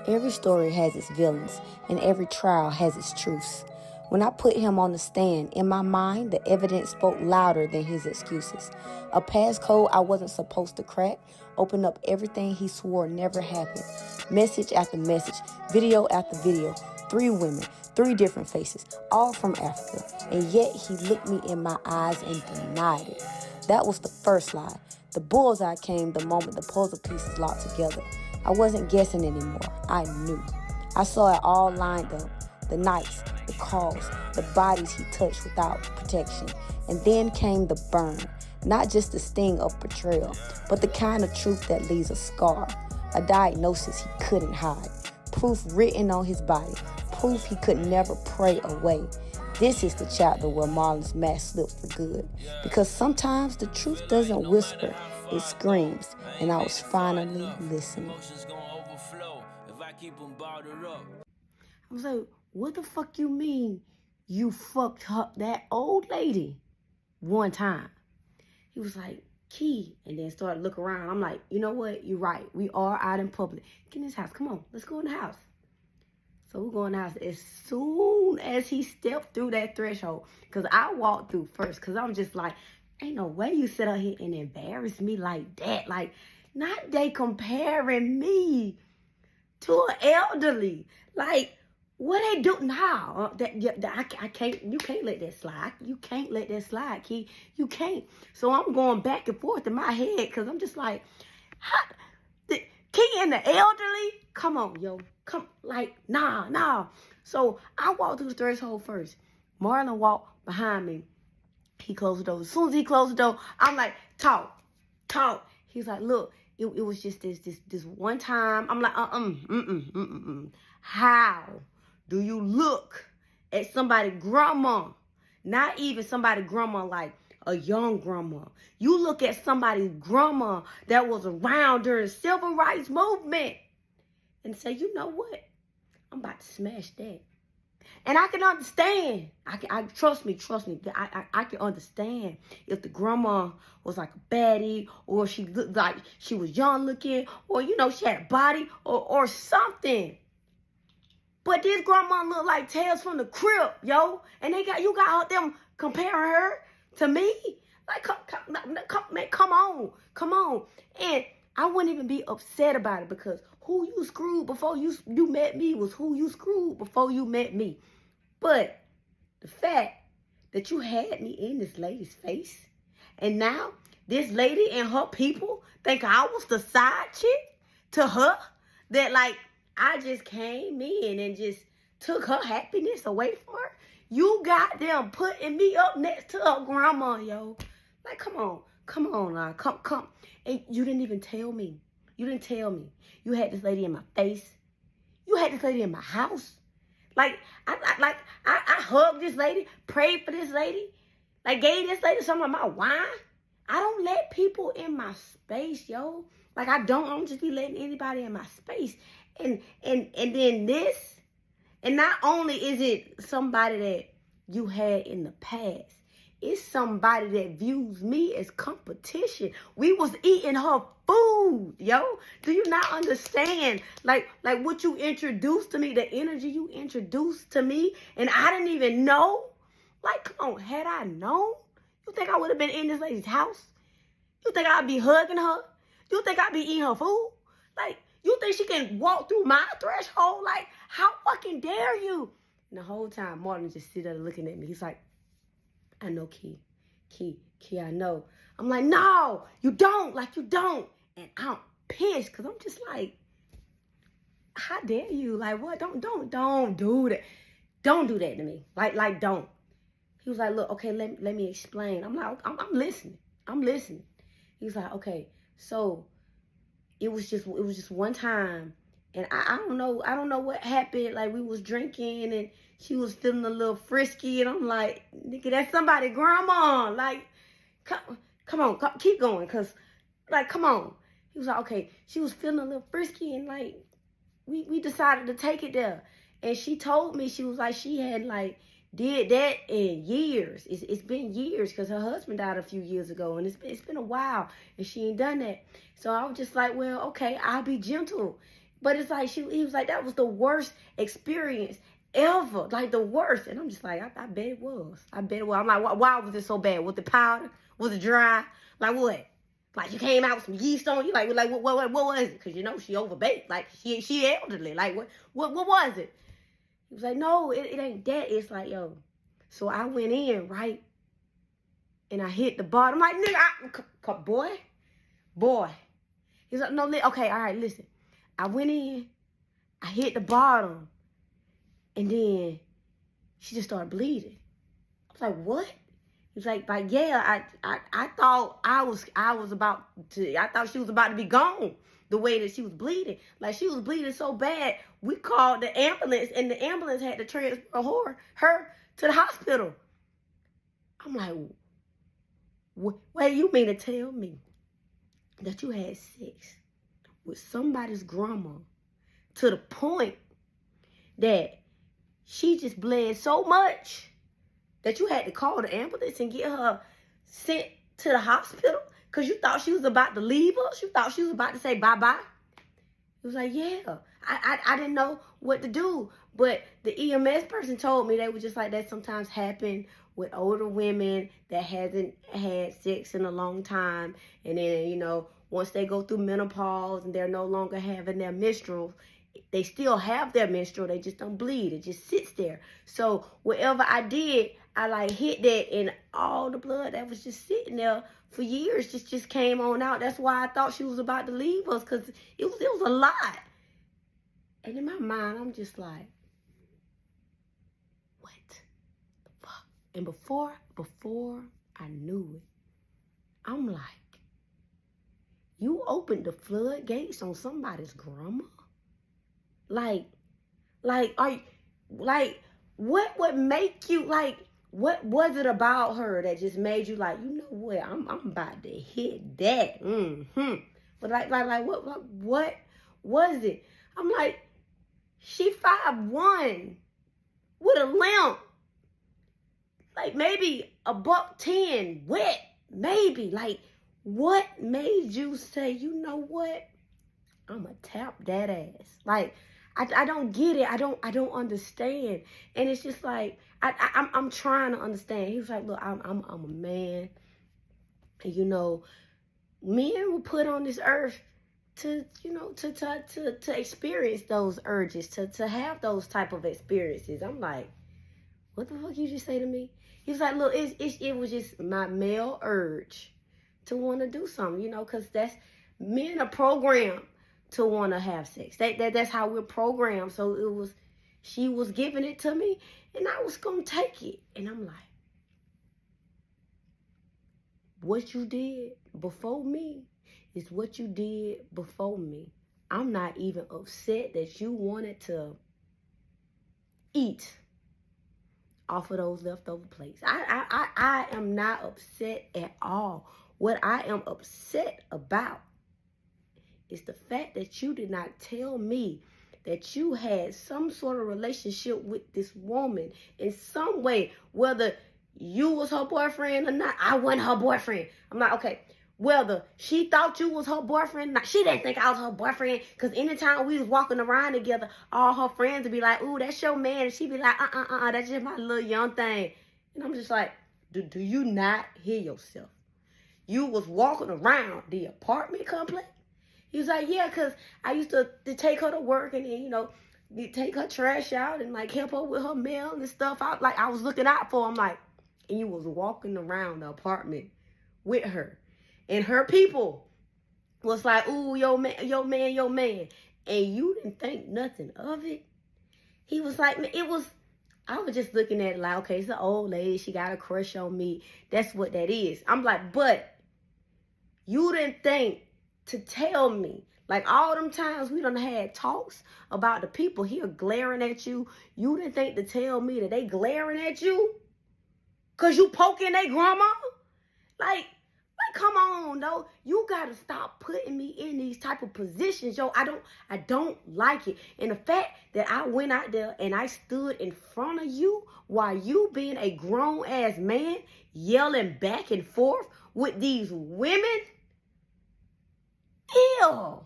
Every story has its villains, and every trial has its truths. When I put him on the stand, in my mind, the evidence spoke louder than his excuses. A passcode I wasn't supposed to crack opened up everything he swore never happened. Message after message, video after video, 3 women, 3 different faces, all from Africa. And yet he looked me in my eyes and denied it. That was the first lie. The bullseye came the moment the puzzle pieces locked together. I wasn't guessing anymore. I knew. I saw it all lined up. The nights, the calls, the bodies he touched without protection. And then came the burn. Not just the sting of betrayal, but the kind of truth that leaves a scar. A diagnosis he couldn't hide. Proof written on his body. Proof he could never pray away. This is the chapter where Marlon's mask slipped for good. Because sometimes the truth doesn't whisper, it screams. And I was finally listening. I was like, what the fuck you mean you fucked up that old lady one time? He was like, Key, and then started looking around. I'm like, you know what? You're right. We are out in public. Get in this house. Come on. Let's go in the house. So we go in the house as soon as he stepped through that threshold. Because I walked through first. Because I'm just like, ain't no way you sit out here and embarrass me like that. Like, not they comparing me to an elderly. Like, what they do now? I can't. You can't let that slide. You can't let that slide, Key. You can't. So I'm going back and forth in my head because I'm just like, Key and the elderly. Come on, yo. Come, like, nah. So I walked through the threshold first. Marlon walked behind me. He closed the door. As soon as he closed the door, I'm like, talk. He's like, look, it was just this one time. I'm like, How do you look at somebody grandma? Not even somebody grandma like a young grandma. You look at somebody's grandma that was around during the civil rights movement and say, you know what? I'm about to smash that. And I can understand. Trust me. I can understand if the grandma was like a baddie, or she looked like she was young looking, or she had a body or something. But this grandma looked like Tales from the Crypt, yo. And you got them comparing her to me. Like, come on. And I wouldn't even be upset about it because who you screwed before you met me was who you screwed before you met me. But the fact that you had me in this lady's face, and now this lady and her people think I was the side chick to her, that like I just came in and just took her happiness away from her. You got them putting me up next to her grandma, yo. Like, come on now, come. And you didn't even tell me. You had this lady in my face. You had this lady in my house. Like, I hugged this lady, prayed for this lady, like gave this lady some of my wine. I don't let people in my space, yo. Like, I don't just be letting anybody in my space. And then this, and not only is it somebody that you had in the past, it's somebody that views me as competition. We was eating her food, yo. Do you not understand? Like what you introduced to me, the energy you introduced to me, and I didn't even know? Like, come on, had I known? You think I would have been in this lady's house? You think I'd be hugging her? You think I'd be eating her food? Like, you think she can walk through my threshold? Like, how fucking dare you? And the whole time, Martin just sit there looking at me. He's like, I know, Key, I know. I'm like, no, you don't. Like, you don't. And I'm pissed because I'm just like, how dare you? Like, what? Don't do that. Don't do that to me. Like, don't. He was like, look, okay, let me explain. I'm like, I'm listening. He was like, okay, so it was just one time, and I don't know what happened. Like, we was drinking and she was feeling a little frisky, and I'm like, nigga, that's somebody grandma. Like, come on, keep going, cause like, come on. He was like, okay, she was feeling a little frisky, and like we decided to take it there. And she told me, she was like, she had like did that in years. It's been years because her husband died a few years ago, and it's been a while, and she ain't done that. So I was just like, well, okay, I'll be gentle. But it's like, he was like, that was the worst experience ever. Like, the worst. And I'm just like, I bet it was. I bet it was. I'm like, why was it so bad? Was the powder? Was it dry? Like, what? Like, you came out with some yeast on you? Like what was it? Because, you know, she overbaked. Like, she elderly. Like, what was it? He was like, no, it ain't that. It's like, yo. So I went in, right? And I hit the bottom. I'm like, nigga, boy. He's like, no, okay, all right, listen. I went in, I hit the bottom, and then she just started bleeding. I was like, what? He was like, yeah, I thought I thought she was about to be gone the way that she was bleeding. Like, she was bleeding so bad, we called the ambulance, and the ambulance had to transfer her to the hospital. I'm like, wait, you mean to tell me that you had sex with somebody's grandma to the point that she just bled so much that you had to call the ambulance and get her sent to the hospital because you thought she was about to leave us? You thought she was about to say bye-bye? It was like, yeah. I didn't know what to do. But the EMS person told me they would just like that sometimes happen with older women that hasn't had sex in a long time. And then, you know, once they go through menopause and they're no longer having their menstrual, they still have their menstrual. They just don't bleed. It just sits there. So whatever I did, I like hit that, and all the blood that was just sitting there for years just came on out. That's why I thought she was about to leave us, because it was a lot. And in my mind, I'm just like, what the fuck? And before I knew it, I'm like, you opened the floodgates on somebody's grandma? Like, what would make you, like, what was it about her that just made you like, you know what, I'm about to hit that? But like, what was it? I'm like, she 5'1" with a limp, like maybe $110 wet, maybe. Like, what made you say, you know what, I'ma tap that ass? Like, I don't get it. I don't understand. And it's just like, I'm trying to understand. He was like, look, I'm a man. And, you know, men were put on this earth to, you know, to experience those urges, to have those type of experiences. I'm like, what the fuck you just say to me? He was like, look, it was just my male urge to want to do something, you know, because men are programmed to want to have sex. That's how we're programmed. So she was giving it to me, and I was going to take it. And I'm like, what you did before me is what you did before me. I'm not even upset that you wanted to eat off of those leftover plates. I am not upset at all. What I am upset about is the fact that you did not tell me that you had some sort of relationship with this woman in some way, whether you was her boyfriend or not. I wasn't her boyfriend. I'm like, okay, whether she thought you was her boyfriend or not. She didn't think I was her boyfriend, because anytime we was walking around together, all her friends would be like, ooh, that's your man. And she'd be like, that's just my little young thing. And I'm just like, do you not hear yourself? You was walking around the apartment complex? He was like, yeah, because I used to take her to work and then, you know, take her trash out and, like, help her with her mail and stuff. I was looking out for him, like, and you was walking around the apartment with her. And her people was like, ooh, your man. And you didn't think nothing of it. He was like, I was just looking at it like, okay, it's an old lady. She got a crush on me. That's what that is. I'm like, but you didn't think to tell me, like, all them times we done had talks about the people here glaring at you. You didn't think to tell me that they glaring at you because you poking their grandma? Like, come on, though. You got to stop putting me in these type of positions, yo. I don't like it. And the fact that I went out there and I stood in front of you while you being a grown-ass man yelling back and forth with these women, ew.